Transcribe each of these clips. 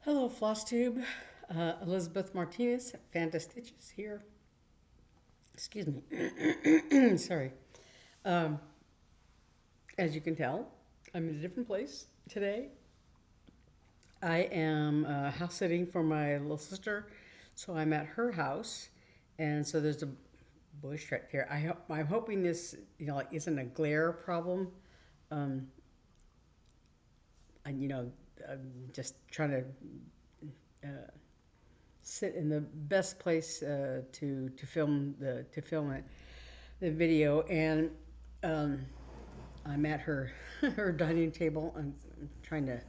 Hello, Flosstube. Elizabeth Martinez, phantastitches here. Excuse me. Sorry. Um, as you can tell, I'm in a different place today. I am house sitting for my little sister, so I'm at her house, and so there's a bush right here. I'm hoping this, like, isn't a glare problem. Um, and I'm just trying to uh, sit in the best place to film it, the video, and um, I'm at her her dining table. I'm trying to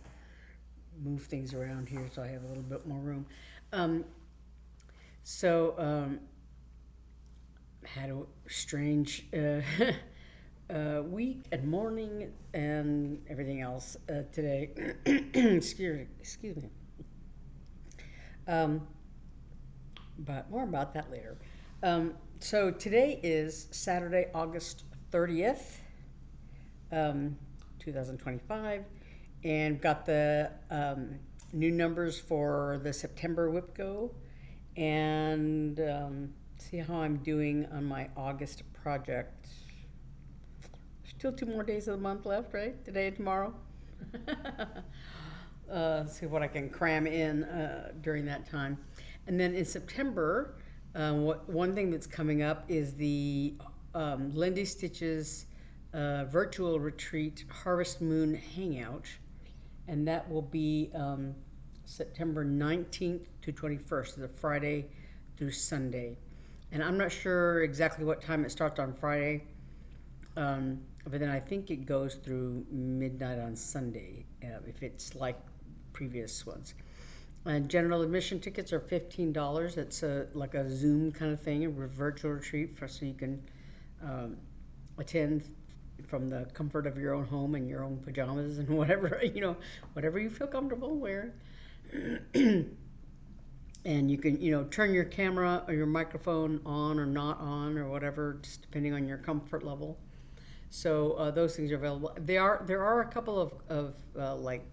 move things around here so I have a little bit more room. Um, so had a strange week and morning and everything else today. Excuse me. Um, but more about that later. So today is Saturday, August 30th, 2025, and got the new numbers for the September WIPGO, and see how I'm doing on my August project. Still 2 more days of the month left, right? Today and tomorrow. See what I can cram in during that time. And then in September, one thing that's coming up is the Lindy Stitches virtual retreat Harvest Moon Hangout. And that will be September 19th to 21st, the Friday through Sunday. And I'm not sure exactly what time it starts on Friday, but then I think it goes through midnight on Sunday, if it's like previous ones. And general admission tickets are $15. It's like a Zoom kind of thing, a virtual retreat, so you can um, attend from the comfort of your own home and your own pajamas and whatever whatever you feel comfortable wearing. And you can turn your camera or your microphone on or not on or whatever, just depending on your comfort level. So those things are available. There are a couple of like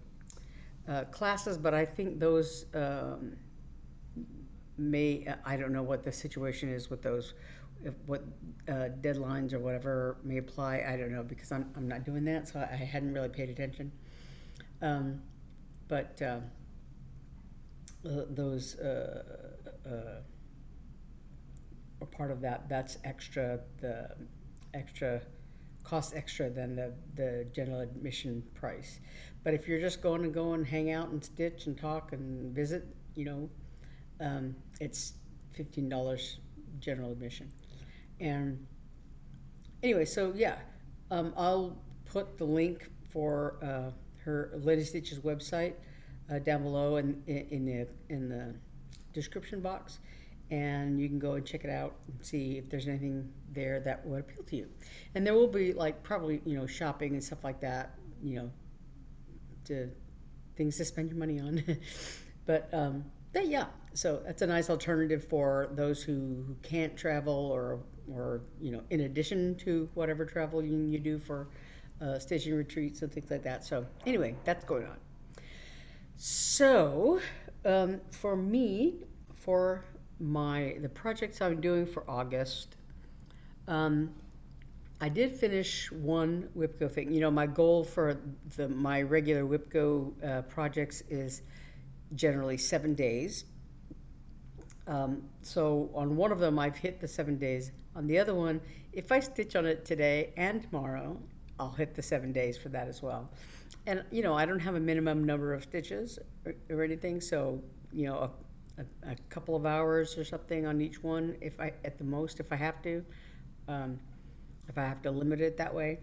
classes, but I think those I don't know what the situation is with those, what deadlines or whatever may apply. I don't know because I'm not doing that, so I hadn't really paid attention. Um, but those are part of that. That's extra. The extra costs extra than the general admission price. But if you're just going to go and hang out and stitch and talk and visit, it's $15 general admission. And anyway, so yeah, I'll put the link for her Lady Stitches website down below in the description box, and you can go and check it out and see if there's anything there that would appeal to you. And there will be like probably shopping and stuff like that, to things to spend your money on. But yeah, so that's a nice alternative for those who can't travel or in addition to whatever travel you do for staging retreats and things like that. So anyway, that's going on. So for me, for the projects I'm doing for August, um, I did finish one WIPGO thing. My goal for my regular WIPGO projects is generally 7 days. So on one of them, I've hit the 7 days. On the other one, if I stitch on it today and tomorrow, I'll hit the 7 days for that as well. And I don't have a minimum number of stitches or anything, so a couple of hours or something on each one, if I at the most, if I have to. Um, if I have to limit it that way,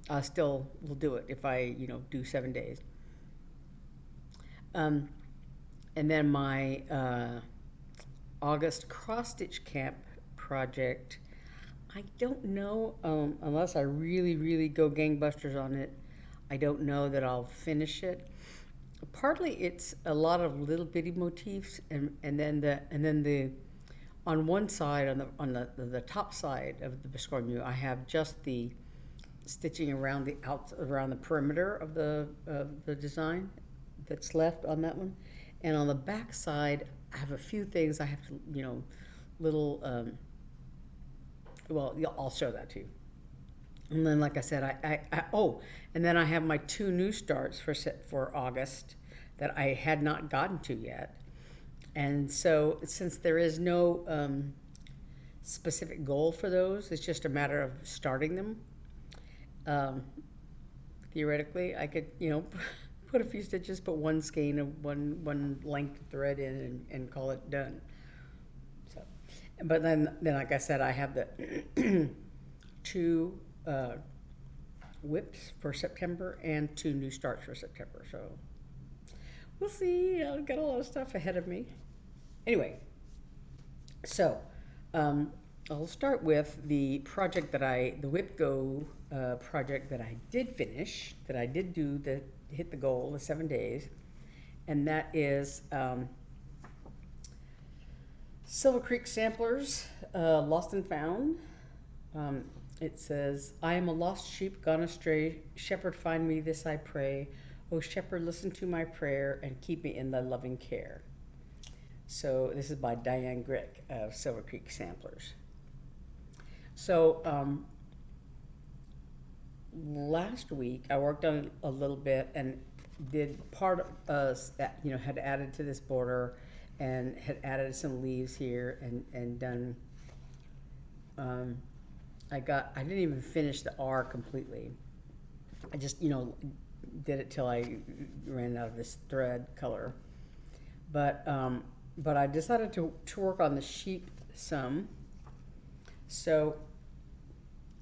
I still will do it if I do 7 days. Um, and then my August cross stitch camp project, I don't know, unless I really, really go gangbusters on it, I don't know that I'll finish it. Partly it's a lot of little bitty motifs, and then the on one side, on the top side of the biscornu, I have just the stitching around around the perimeter of the design that's left on that one, And on the back side, I have a few things I have to, you know, little, well, I'll show that to you. And then, like I said, oh, and then I have my 2 new starts for August that I had not gotten to yet. And so, since there is no specific goal for those, it's just a matter of starting them. Theoretically, I could, you know, put a few stitches, put one skein of one length of thread in, and call it done. So, but then like I said, I have the 2 whips for September and 2 new starts for September. So we'll see. I've got a lot of stuff ahead of me. Anyway, so I'll start with the project that the WIPGO project that I did finish, that I did do, that hit the goal, the 7 days, and that is Silver Creek Samplers, Lost and Found. It says, I am a lost sheep gone astray. Shepherd, find me, this I pray. O shepherd, listen to my prayer and keep me in thy loving care. So this is by Diane Grick of Silver Creek Samplers. So last week I worked on a little bit and did part of, you know, had added to this border and had added some leaves here and done, I didn't even finish the R completely. I just, you know, did it till I ran out of this thread color. But I decided to work on the sheep some. So,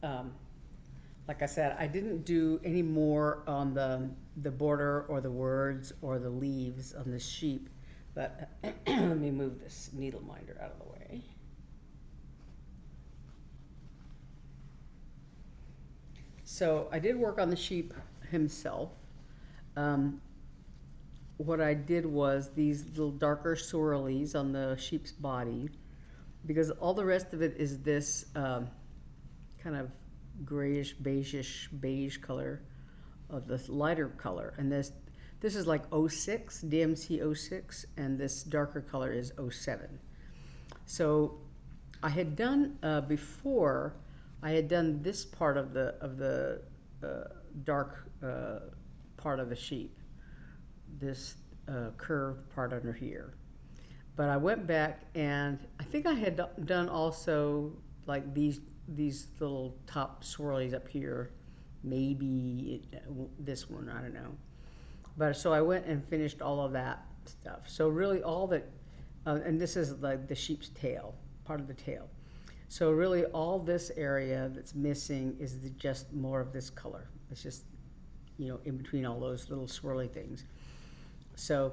like I said, I didn't do any more on the border or the words or the leaves on the sheep. But let me move this needle minder out of the way. So I did work on the sheep himself. What I did was these little darker swirlies on the sheep's body, because all the rest of it is this kind of grayish, beige color of this lighter color. And this is like 06, DMC 06, and this darker color is 07. So I had done before, I had done this part of the dark part of the sheep, this curved part under here. But I went back and I think I had done also like these little top swirlies up here, maybe this one, I don't know. But so I went and finished all of that stuff. So really all that, and this is like the sheep's tail, part of the tail. So really all this area that's missing is just more of this color. It's just, you know, in between all those little swirly things. So,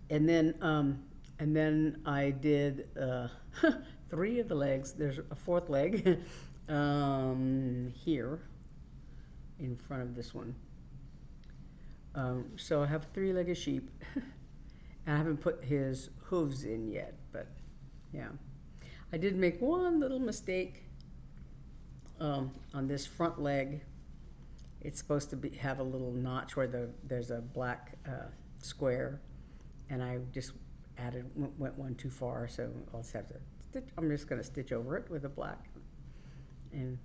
and then I did 3 of the legs. There's a 4th leg here in front of this one. So I have a 3-legged sheep. And I haven't put his hooves in yet, but yeah. I did make one little mistake on this front leg. It's supposed to have a little notch where there's a black square, and I just went one too far, so I'll just have to stitch. I'm just going to stitch over it with a black, and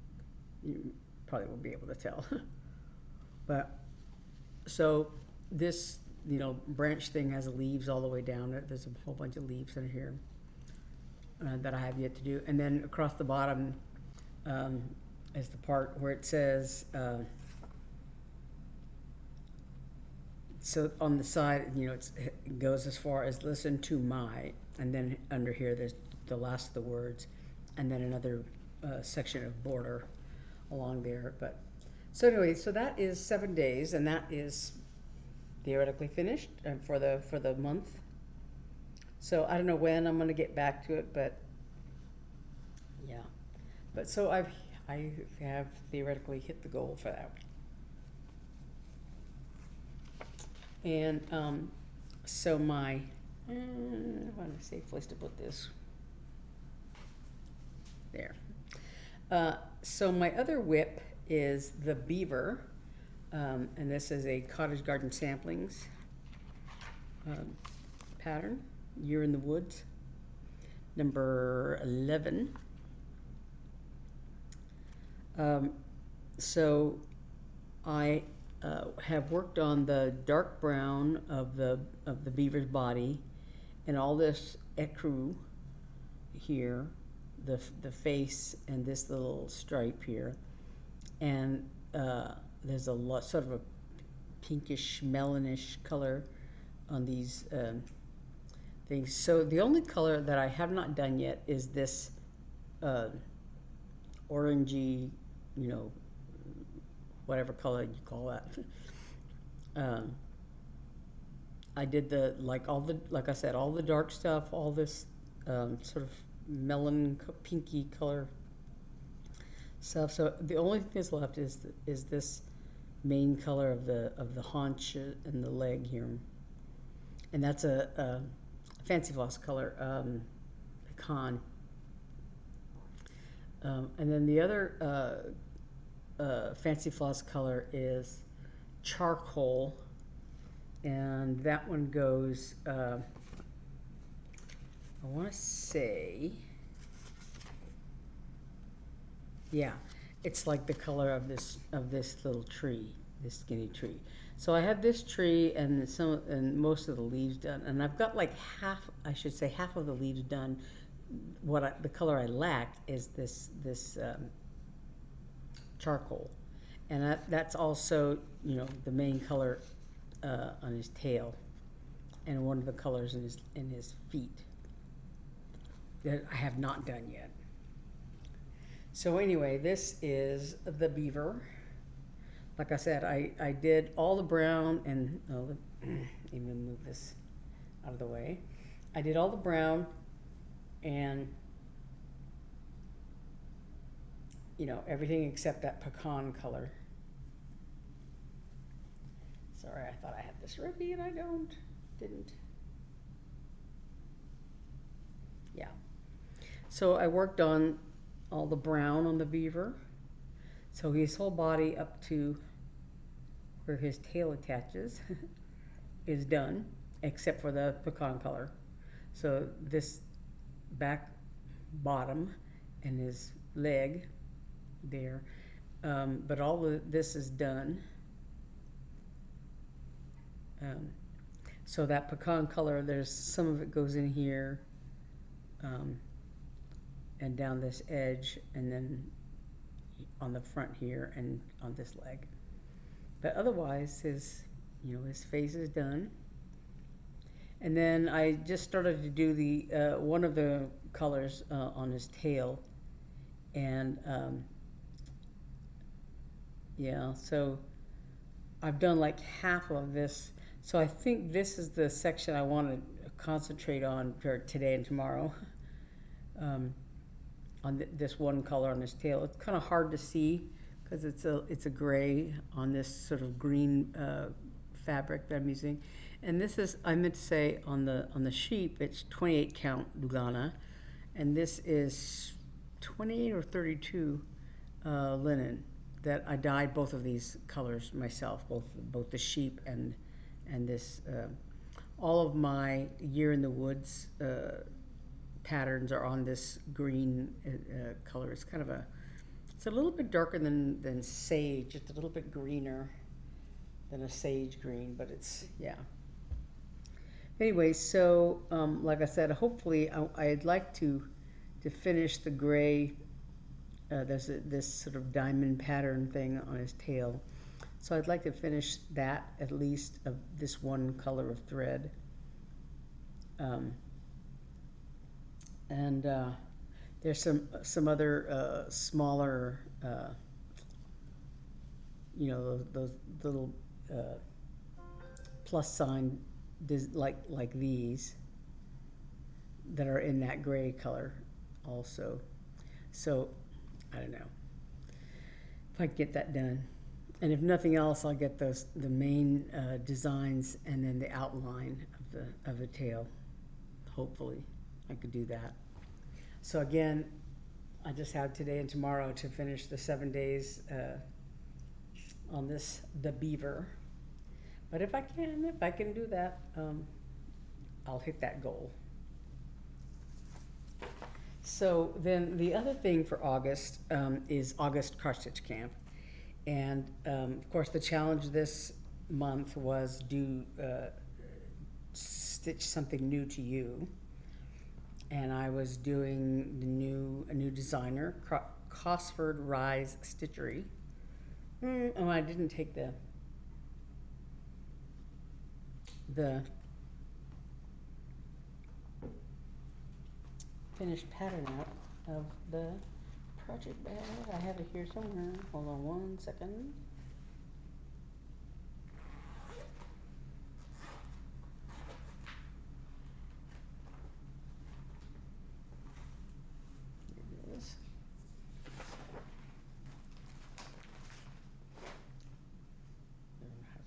you probably won't be able to tell. But so this, you know, branch thing has leaves all the way down it. There's a whole bunch of leaves in here that I have yet to do, and then across the bottom is the part where it says. So on the side, you know, it goes as far as listen to my, and then under here there's the last of the words, and then another section of border along there. But so anyway, so that is 7 days, and that is theoretically finished for the month. So I don't know when I'm going to get back to it, but yeah. But so I have theoretically hit the goal for that. And so my, I want to say place to put this. There. So my other whip is the Beaver, and this is a Cottage Garden Samplings. pattern, Year in the Woods, number 11. So I have worked on the dark brown of the beaver's body, and all this ecru here, the face, and this little stripe here, and there's a lot, sort of a pinkish melonish color on these things. So the only color that I have not done yet is this orangey, you know, whatever color you call that. I did like I said, all the dark stuff, all this sort of melon pinky color stuff. So the only thing that's left is this main color of the haunch and the leg here, and that's a fancy floss color, pecan. And then the other fancy floss color is charcoal, and that one goes, I want to say, yeah, it's like the color of this little tree, this skinny tree. So I have this tree and most of the leaves done, and I've got like half, I should say half of the leaves done. The color I lack is this charcoal, and that's also, you know, the main color on his tail, and one of the colors in his feet that I have not done yet. So anyway, this is the beaver. Like I said, I did all the brown, and let me move this out of the way. I did all the brown, and you know, everything except that pecan color. Sorry, I thought I had this ready and I didn't. Yeah. So I worked on all the brown on the beaver. So his whole body up to where his tail attaches is done, except for the pecan color. So this back bottom and his leg there, but all this is done. So that pecan color, there's some of it goes in here, and down this edge, and then on the front here and on this leg. But otherwise, his face is done. And then I just started to do the one of the colors on his tail, and yeah, so I've done like half of this. So I think this is the section I want to concentrate on for today and tomorrow. On this one color on his tail, it's kind of hard to see because it's a gray on this sort of green fabric that I'm using. And this is, I meant to say, on the sheep, it's 28 count Lugana, and this is 28 or 32 linen that I dyed both of these colors myself, both the sheep and this. All of my Year in the Woods patterns are on this green color. It's kind of it's a little bit darker than sage. It's a little bit greener than a sage green, but it's, yeah. Anyway, so like I said, hopefully I'd like to finish the gray. There's this sort of diamond pattern thing on his tail. So I'd like to finish that, at least, of this one color of thread. And there's some other smaller, you know, those little plus sign like these that are in that gray color also. So I don't know if I can get that done. And if nothing else, I'll get the main designs and then the outline of the tail. Hopefully I could do that. So again, I just have today and tomorrow to finish the 7 days on the beaver. But if I can do that, I'll hit that goal. So then the other thing for August is August Cross Stitch Camp. And of course the challenge this month was stitch something new to you. And I was doing a new designer, Cosford Rise Stitchery. Oh, I didn't take the finished pattern out of the project bag. I have it here somewhere. Hold on one second. Here it is.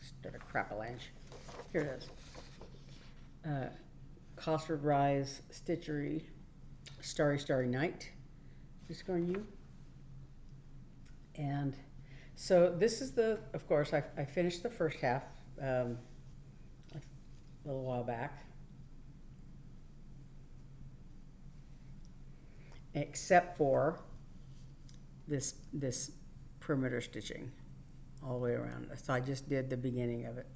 Start a crap-a-lanche. Here it is. Cosford Rise Stitchery, Starry Starry Night. Just going you. And so this is of course, I finished the first half a little while back. Except for this perimeter stitching all the way around. So I just did the beginning of it.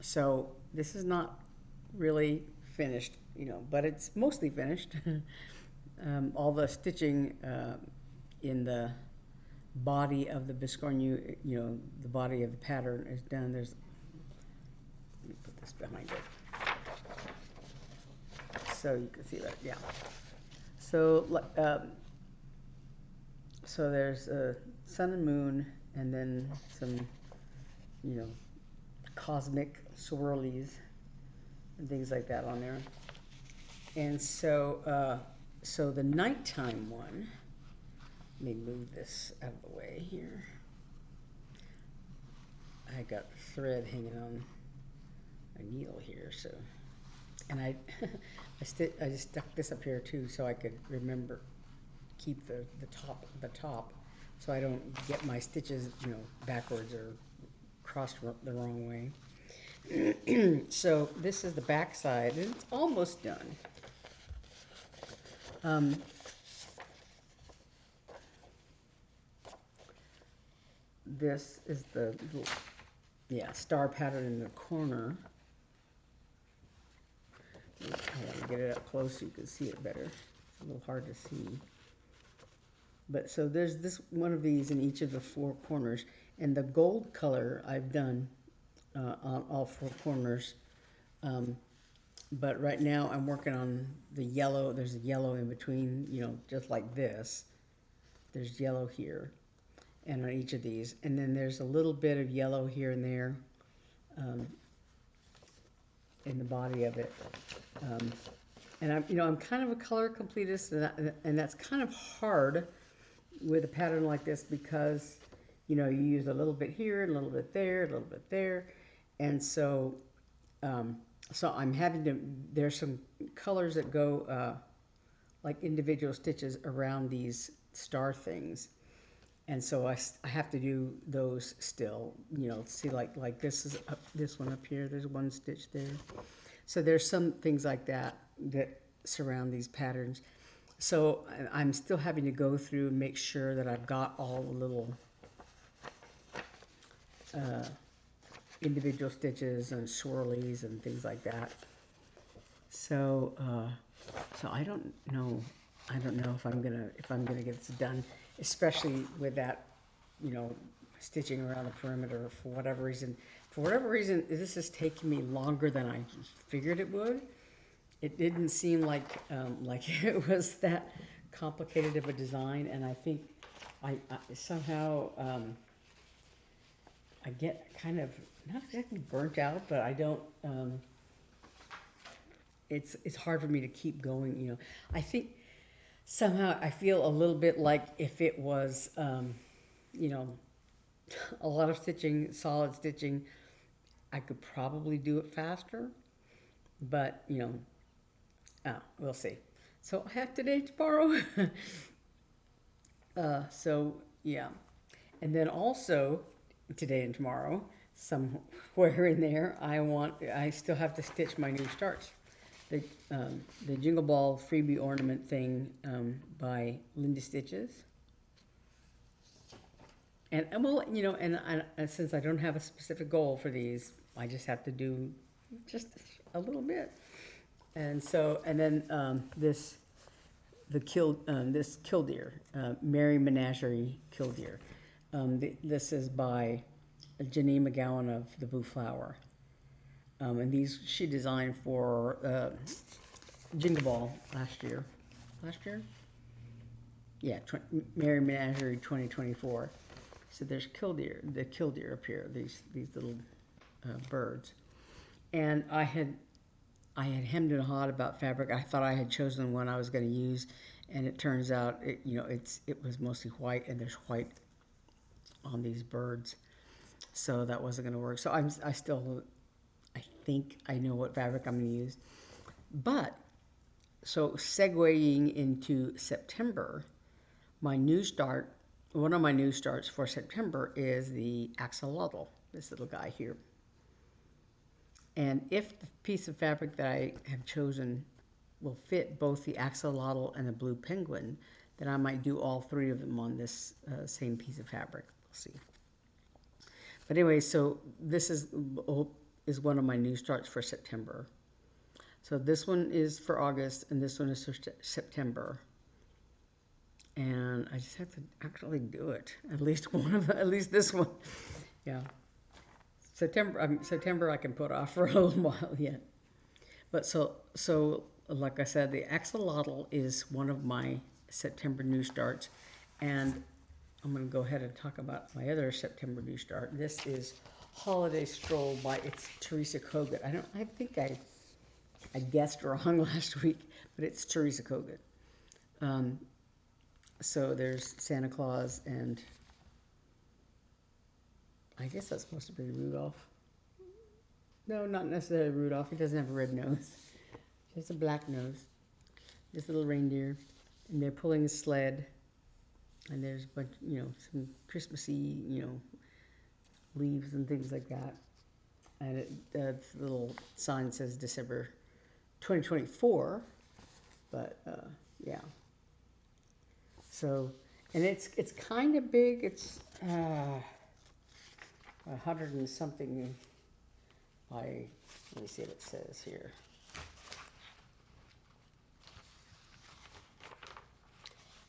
So this is not really finished, but it's mostly finished. All the stitching in the body of the biscornu, the body of the pattern is done. Let me put this behind it so you can see that. Yeah. So so there's a sun and moon, and then some, cosmic swirlies and things like that on there. And so, so the nighttime one, let me move this out of the way here. I got thread hanging on a needle here, so, and I just stuck this up here too, so I could remember, keep the top, so I don't get my stitches, backwards or crossed the wrong way. So this is the back side, and it's almost done. This is the little, star pattern in the corner. I want to get it up close so you can see it better. It's a little hard to see. But so there's this one of these in each of the four corners, and the gold color I've done on all four corners. But right now I'm working on the yellow. There's a yellow in between, just like this. There's yellow here, and on each of these, and then there's a little bit of yellow here and there in the body of it. And I'm kind of a color completist, and that's kind of hard with a pattern like this because, you use a little bit here, a little bit there, a little bit there, and so so I'm having to. There's some colors that go like individual stitches around these star things, and so I have to do those still. See like this is this one up here. There's one stitch there. So there's some things like that surround these patterns. So I'm still having to go through and make sure that I've got all the little individual stitches and swirlies and things like that. So so I don't know if I'm gonna get this done, especially with that, stitching around the perimeter for whatever reason. For whatever reason, this is taking me longer than I figured it would. It didn't seem like it was that complicated of a design, and I think I somehow I get kind of not exactly burnt out, but I don't. It's hard for me to keep going. I think somehow I feel a little bit like if it was a lot of stitching, solid stitching, I could probably do it faster, but we'll see. So I have today, tomorrow. So yeah, and then also today and tomorrow, somewhere in there, I still have to stitch my new starts. The Jingle Ball Freebie Ornament thing by Lindy Stitches. And well, you know, and since I don't have a specific goal for these, I just have to do just a little bit. And so, and then this Killdeer, Mary Menagerie Killdeer. This is by Jeannine McGowan of the Blue Flower. And these she designed for Jingle Ball last year. Last year? Yeah, Mary Menagerie 2024. So there's the Killdeer up here, these little birds. And I had hemmed and hawed about fabric. I thought I had chosen one I was going to use, and it turns out it was mostly white, and there's white on these birds, so that wasn't going to work. So I think I know what fabric I'm going to use. But so segueing into September, one of my new starts for September is the Axolotle, this little guy here. And if the piece of fabric that I have chosen will fit both the axolotl and the blue penguin, then I might do all three of them on this same piece of fabric. We'll see. But anyway, so this is one of my new starts for September. So this one is for August, and this one is for September. And I just have to actually do it. At least this one. Yeah. September I can put off for a little while yet. But so like I said, the axolotl is one of my September new starts, and I'm going to go ahead and talk about my other September new start. This is Holiday Stroll by Teresa Kogut. I think I guessed wrong last week, but it's Teresa Kogut. So there's Santa Claus, and I guess that's supposed to be Rudolph. No, not necessarily Rudolph. He doesn't have a red nose. Just a black nose. This little reindeer. And they're pulling a sled. And there's a bunch, some Christmassy, leaves and things like that. And the little sign says December 2024. But, yeah. So, and it's kind of big. It's 100 and something by, let me see what it says here.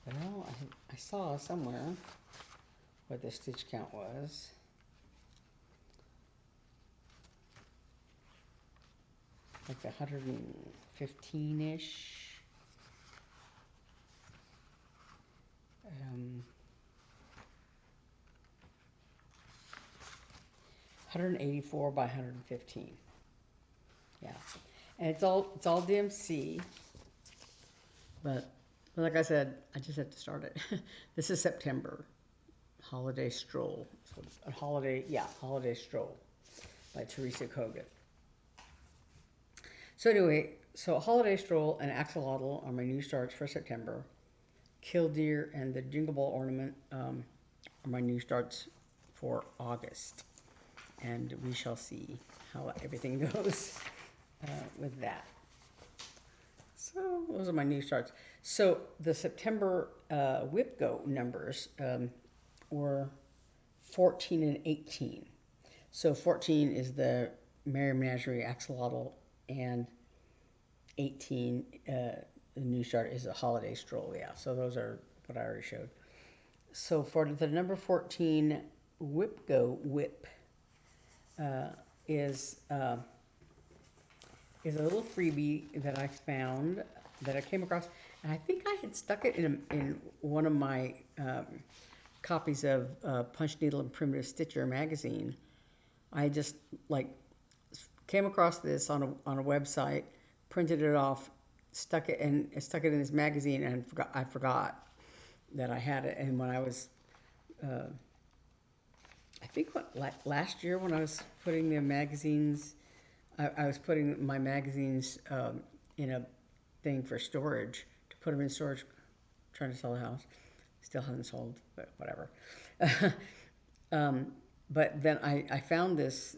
Well, I saw somewhere what the stitch count was. Like 115-ish. 184 by 115. Yeah, and it's all DMC. But like I said, I just have to start it. This is September. Holiday Stroll. So Holiday Stroll by Teresa Kogut. So anyway, so Holiday Stroll and Axolotle are my new starts for September. Killdeer and the Jingle Ball Ornament are my new starts for August. And we shall see how everything goes with that. So those are my new starts. So the September WIPGO numbers were 14 and 18. So 14 is the Mary Menagerie Axolotle, and 18, the new start is a Holiday Stroll. Yeah, so those are what I already showed. So for the number 14 WIPGO WIP is a little freebie that I found, that I came across, and I think I had stuck it in one of my copies of Punch Needle and Primitive Stitcher magazine. I just came across this on a website, printed it off, stuck it in this magazine, and I forgot that I had it. And when I was I think last year when I was putting the magazines, I was putting my magazines in a thing for storage, to put them in storage, trying to sell a house. Still haven't sold, but whatever. but then I found this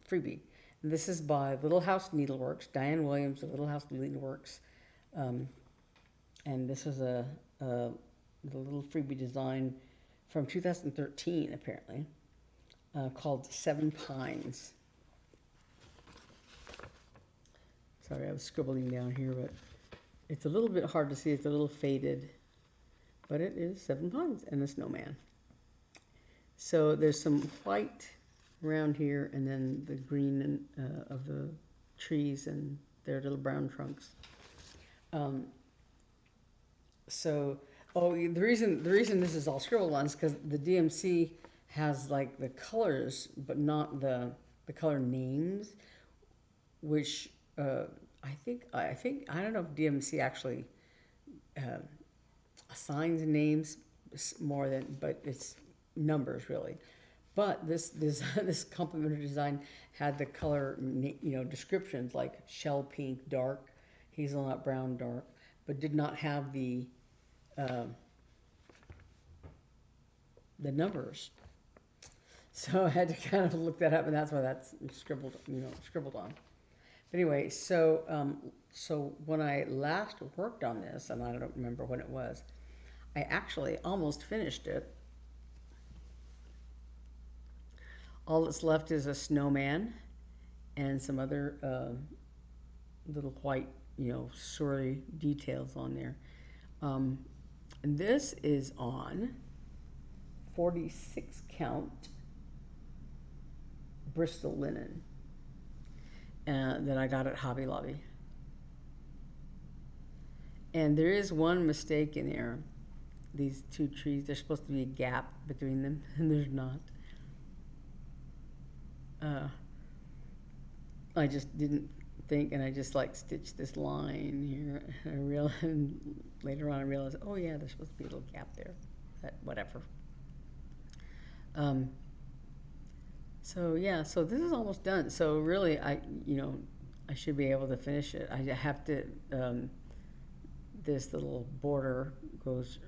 freebie. And this is by Little House Needleworks, Diane Williams of Little House Needleworks. Um, and this is the little freebie design from 2013, apparently, called Seven Pines. Sorry, I was scribbling down here, but it's a little bit hard to see. It's a little faded, but it is Seven Pines and a snowman. So there's some white around here, and then the green of the trees and their little brown trunks. The reason this is all scribbled on is because the DMC has like the colors, but not the color names, which I think I don't know if DMC actually assigns names more than, but it's numbers really. But this complimentary design had the color, descriptions like shell pink, dark, hazelnut brown, dark, but did not have the numbers. So I had to kind of look that up, and that's why that's scribbled on. But anyway, so when I last worked on this, and I don't remember when it was, I actually almost finished it. All that's left is a snowman and some other little white, swirly details on there. And this is on 46 count Bristol linen that I got at Hobby Lobby. And there is one mistake in there. These two trees, there's supposed to be a gap between them, and there's not. I just didn't think, and I just like stitched this line here. And later on I realized, oh yeah, there's supposed to be a little gap there. But whatever. So yeah, so this is almost done. So really, I should be able to finish it. I have to. This little border goes,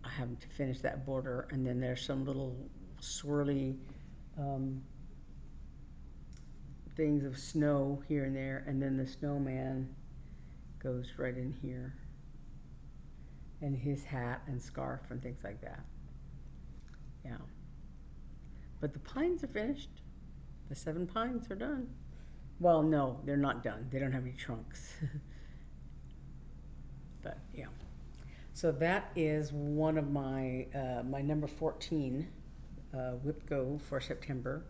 I have to finish that border, and then there's some little swirly things of snow here and there, and then the snowman goes right in here, and his hat and scarf and things like that. Yeah. But the pines are finished. The 7 pines are done. Well, no, they're not done. They don't have any trunks. But yeah. So that is one of my my number 14 WIPGO for September.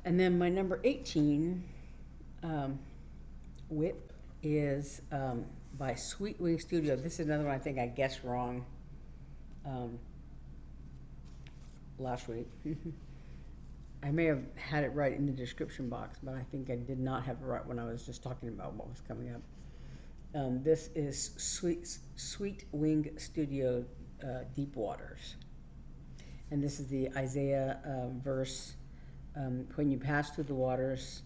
And then my number 18 WIP is by Sweet Wing Studio. This is another one I think I guessed wrong last week. I may have had it right in the description box, but I think I did not have it right when I was just talking about what was coming up. This is Sweet Wing Studio Deep Waters. And this is the Isaiah verse, when you pass through the waters,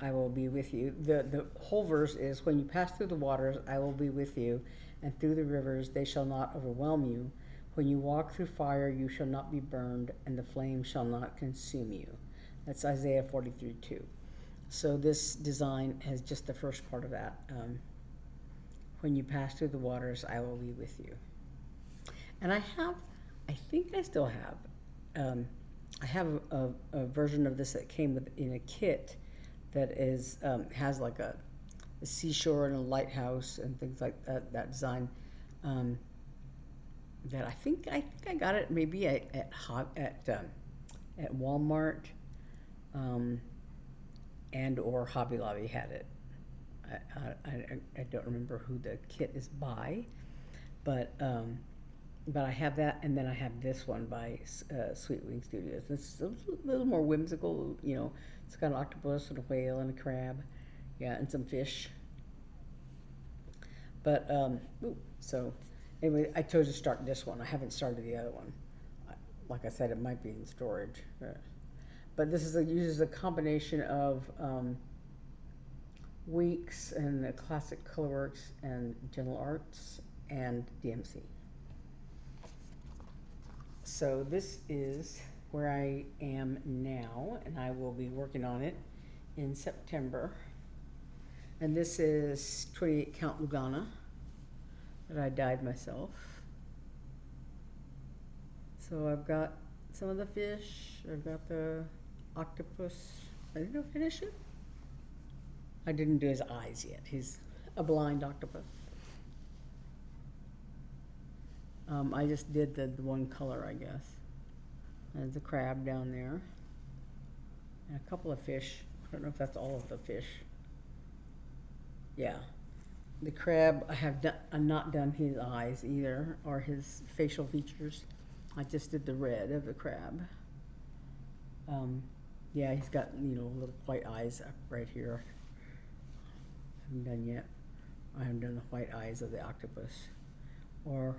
I will be with you. The whole verse is, when you pass through the waters, I will be with you, and through the rivers, they shall not overwhelm you. When you walk through fire, you shall not be burned, and the flame shall not consume you. That's Isaiah 43:2. So this design has just the first part of that. When you pass through the waters, I will be with you. And I think I still have, I have a version of this that came in a kit that is has like a seashore and a lighthouse and things like that design. That I think I got it maybe at Walmart, and or Hobby Lobby had it. I don't remember who the kit is by, but I have that, and then I have this one by Sweet Wing Studios. It's a little more whimsical, It's got an octopus and a whale and a crab, yeah, and some fish. But so anyway, I chose to start this one. I haven't started the other one. Like I said, it might be in storage. But this uses a combination of Weeks and Classic Colorworks and Gentle Arts and DMC. So this is where I am now, and I will be working on it in September. And this is 28 count Lugana that I dyed myself. So I've got some of the fish, I've got the octopus. I didn't finish it. I didn't do his eyes yet. He's a blind octopus. I just did the one color, I guess. There's a crab down there. And a couple of fish. I don't know if that's all of the fish. Yeah. The crab, I'm not done his eyes either, or his facial features. I just did the red of the crab. Yeah, he's got, little white eyes up right here. Haven't done yet. I haven't done the white eyes of the octopus. Or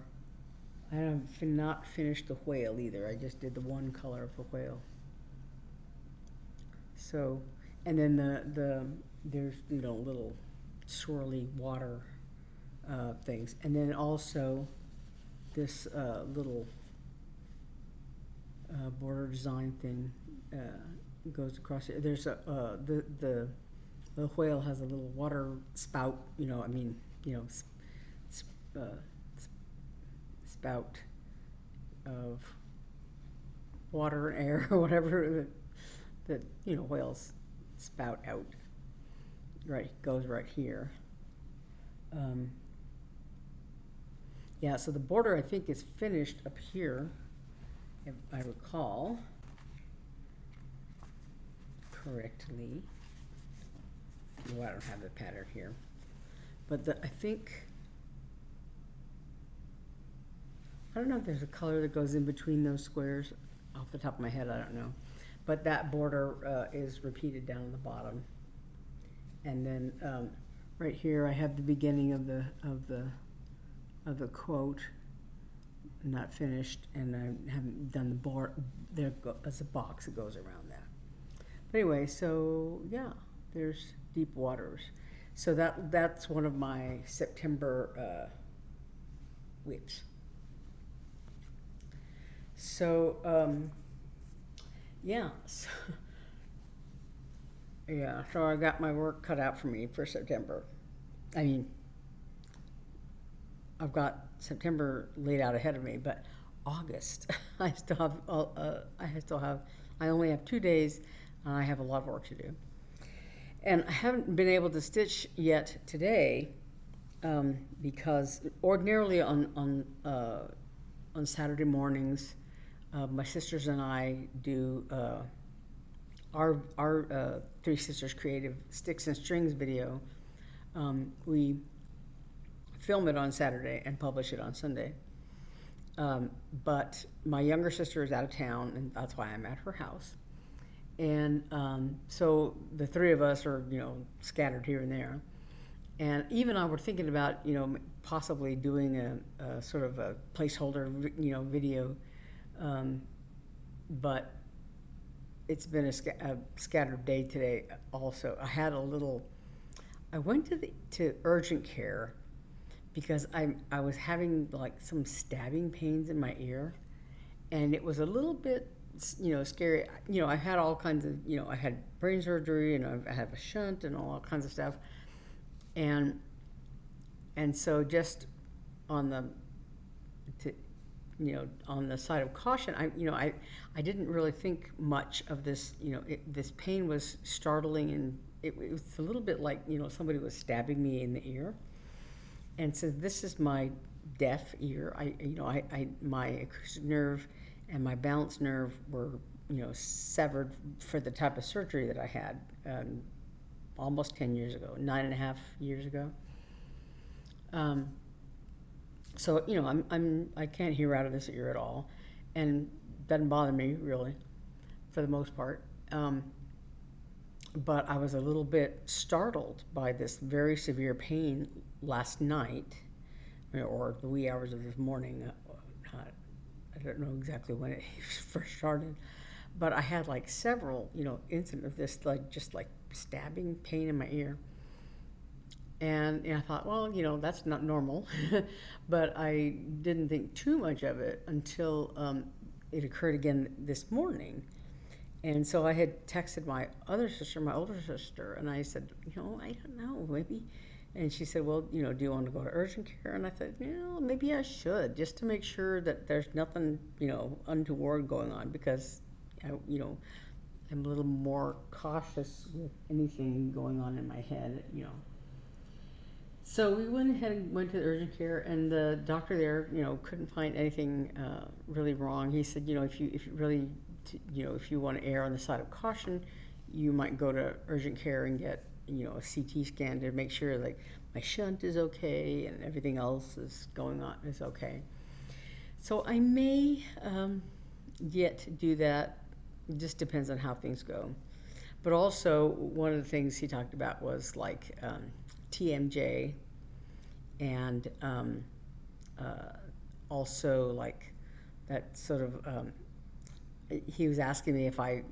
I have not finished the whale either. I just did the one color of the whale. So, and then there's little swirly water things, and then also this little border design thing goes across it. There's the whale has a little water spout. Spout of water and air or whatever that whales spout out. Right, goes right here. Yeah, so the border I think is finished up here, if I recall correctly. Well, I don't have the pattern here, but I think, I don't know if there's a color that goes in between those squares. Off the top of my head, I don't know. But that border is repeated down at the bottom. And then right here I have the beginning of the quote, not finished, and I haven't done the board. There's a box that goes around that. But anyway, so yeah, there's deep waters. So that's one of my September WIPs. So yeah, so I got my work cut out for me for September. I mean, I've got September laid out ahead of me, but August, I only have 2 days, and I have a lot of work to do. And I haven't been able to stitch yet today, because ordinarily on Saturday mornings, my sisters and I do our Three Sisters Creative Sticks and Strings video. We film it on Saturday and publish it on Sunday. But my younger sister is out of town, and that's why I'm at her house. And so the three of us are, scattered here and there. And Eve and I were thinking about, possibly doing a sort of a placeholder, video. But it's been a scattered day today also. I went to urgent care because I was having like some stabbing pains in my ear, and it was a little bit, scary. I had all kinds of, I had brain surgery, and I have a shunt and all kinds of stuff, and so just on the on the side of caution, I didn't really think much of this. This pain was startling, and it was a little bit like somebody was stabbing me in the ear. And so this is my deaf ear. My acoustic nerve and my balance nerve were, severed for the type of surgery that I had almost 10 years ago, 9.5 years ago. So I can't hear out of this ear at all, and doesn't bother me really, for the most part. But I was a little bit startled by this very severe pain last night, or the wee hours of this morning. I don't know exactly when it first started, but I had like several, incidents of this, just like stabbing pain in my ear. And I thought, well, that's not normal, but I didn't think too much of it until it occurred again this morning. And so I had texted my other sister, my older sister, and I said, I don't know, maybe. And she said, well, do you want to go to urgent care? And I said, maybe I should, just to make sure that there's nothing, untoward going on, because, I'm a little more cautious with anything going on in my head. So we went ahead and went to the urgent care, and the doctor there, couldn't find anything really wrong. He said, if you really, if you want to err on the side of caution, you might go to urgent care and get, a CT scan to make sure like my shunt is okay and everything else is going on is okay. So I may yet do that. It just depends on how things go. But also, one of the things he talked about was like TMJ, and also like that sort of. He was asking me if I,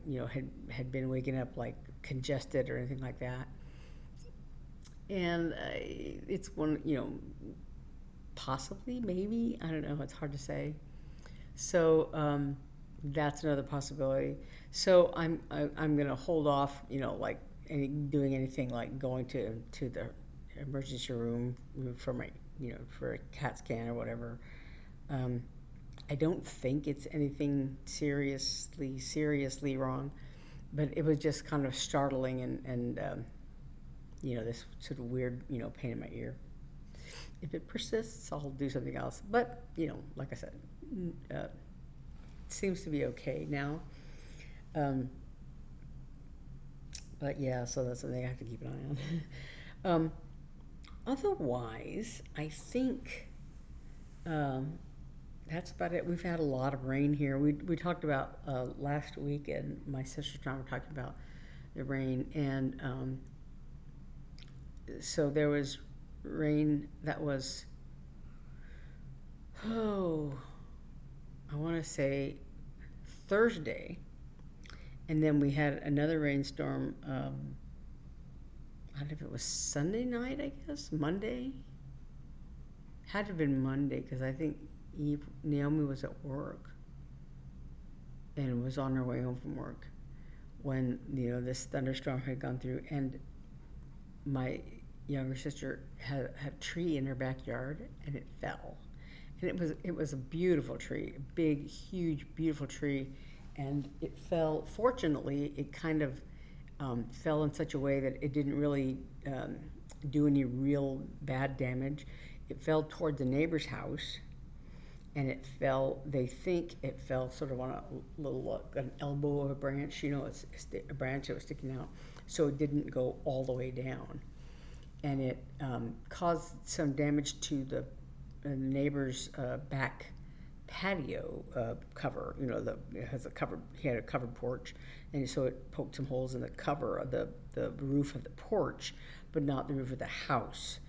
had been waking up like congested or anything like that, and it's one, possibly, maybe, I don't know. It's hard to say. So that's another possibility. So I'm gonna hold off, like doing anything like going to the emergency room for my, for a CAT scan or whatever. I don't think it's anything seriously wrong, but it was just kind of startling and this sort of weird, pain in my ear. If it persists, I'll do something else. But, like I said, it seems to be okay now. But yeah, so that's something I have to keep an eye on. Otherwise, I think that's about it. We've had a lot of rain here. We talked about last week, and my sister and I were talking about the rain, and so there was rain that was, I want to say Thursday, and then we had another rainstorm. I don't know if it was Sunday night, I guess, Monday. Had to have been Monday, because I think Naomi was at work and was on her way home from work when, this thunderstorm had gone through. And my younger sister had a tree in her backyard, and it fell. And it was a beautiful tree, a big, huge, beautiful tree. And it fell, fortunately, it kind of fell in such a way that it didn't really do any real bad damage. It fell toward the neighbor's house, and they think it fell sort of on a little, an elbow of a branch, it's a branch that was sticking out, so it didn't go all the way down. And it caused some damage to the neighbor's back patio cover. It has he had a covered porch, and so it poked some holes in the cover of the roof of the porch, but not the roof of the house.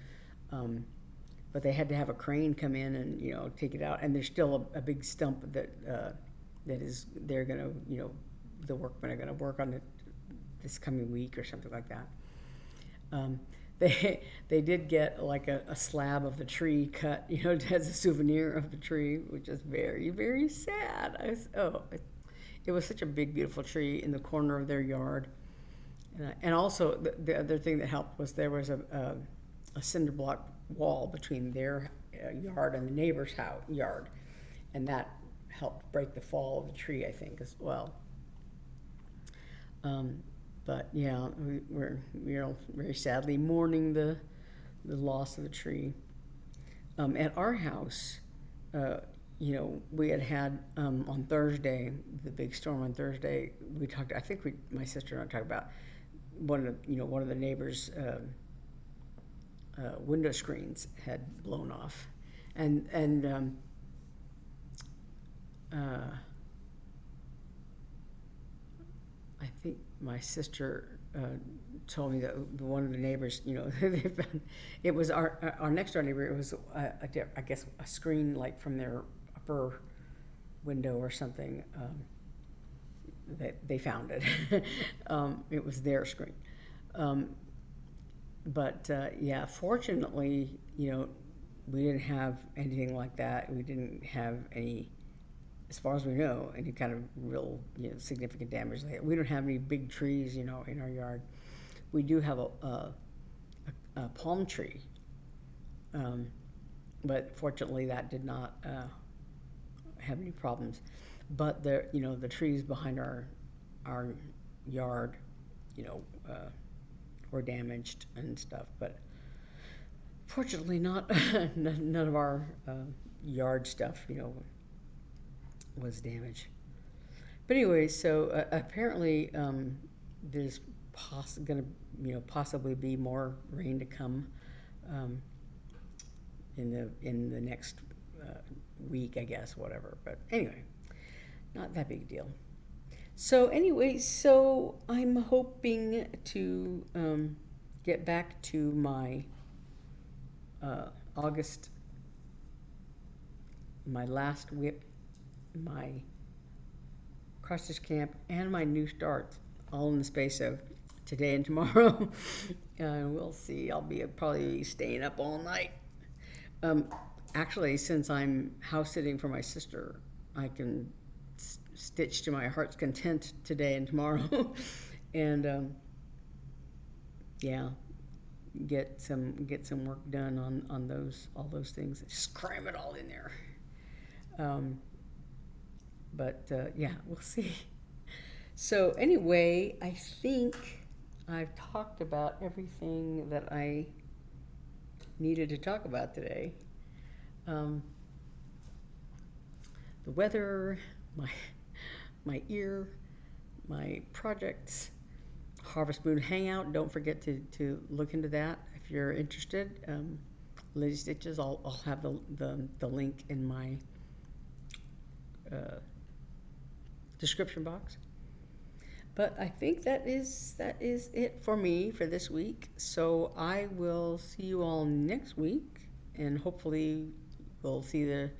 But they had to have a crane come in and take it out. And there's still a big stump that they're gonna the workmen are gonna work on it this coming week or something like that. They did get like a slab of the tree cut, as a souvenir of the tree, which is very, very sad. It was such a big, beautiful tree in the corner of their yard. And also the other thing that helped was there was a cinder block wall between their yard and the neighbor's yard, and that helped break the fall of the tree, I think, as well. But yeah, we're very sadly mourning the loss of the tree. At our house, we had on Thursday, the big storm on Thursday. We talked. I think my sister and I talked about one of the neighbors' window screens had blown off, and I think my sister told me that one of the neighbors, they found, it was our next door neighbor. It was I guess a screen like from their upper window or something. That they found it. It was their screen. But yeah, fortunately, we didn't have anything like that. We didn't have any as far as we know, any kind of real, significant damage. We don't have any big trees, in our yard. We do have a palm tree, but fortunately that did not have any problems. But the trees behind our yard, you know, uh, were damaged and stuff. But fortunately, not none of our yard stuff, was damaged. But anyway, so apparently there's going to, possibly be more rain to come um, in the next week, I guess, whatever. But anyway, not that big a deal. So anyway, so I'm hoping to get back to my August, my last WIP, my cross-stitch camp, and my new starts, all in the space of today and tomorrow. We'll see. I'll be probably staying up all night. Um, Actually, since I'm house sitting for my sister, I can stitch to my heart's content today and tomorrow, and yeah, get some work done on all those things. Just cram it all in there. Um, but yeah, we'll see. So anyway, I think I've talked about everything that I needed to talk about today. Um, the weather, my my ear, my projects, Harvest Moon Hangout. Don't forget to look into that if you're interested. Lady Stitches. I'll have the link in my description box. But I think that is it for me for this week. So I will see you all next week, and hopefully we'll see the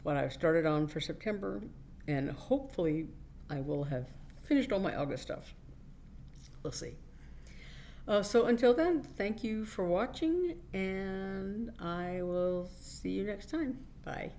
what I've started on for September, and hopefully I will have finished all my August stuff. We'll see. So until then, thank you for watching, and I will see you next time. Bye.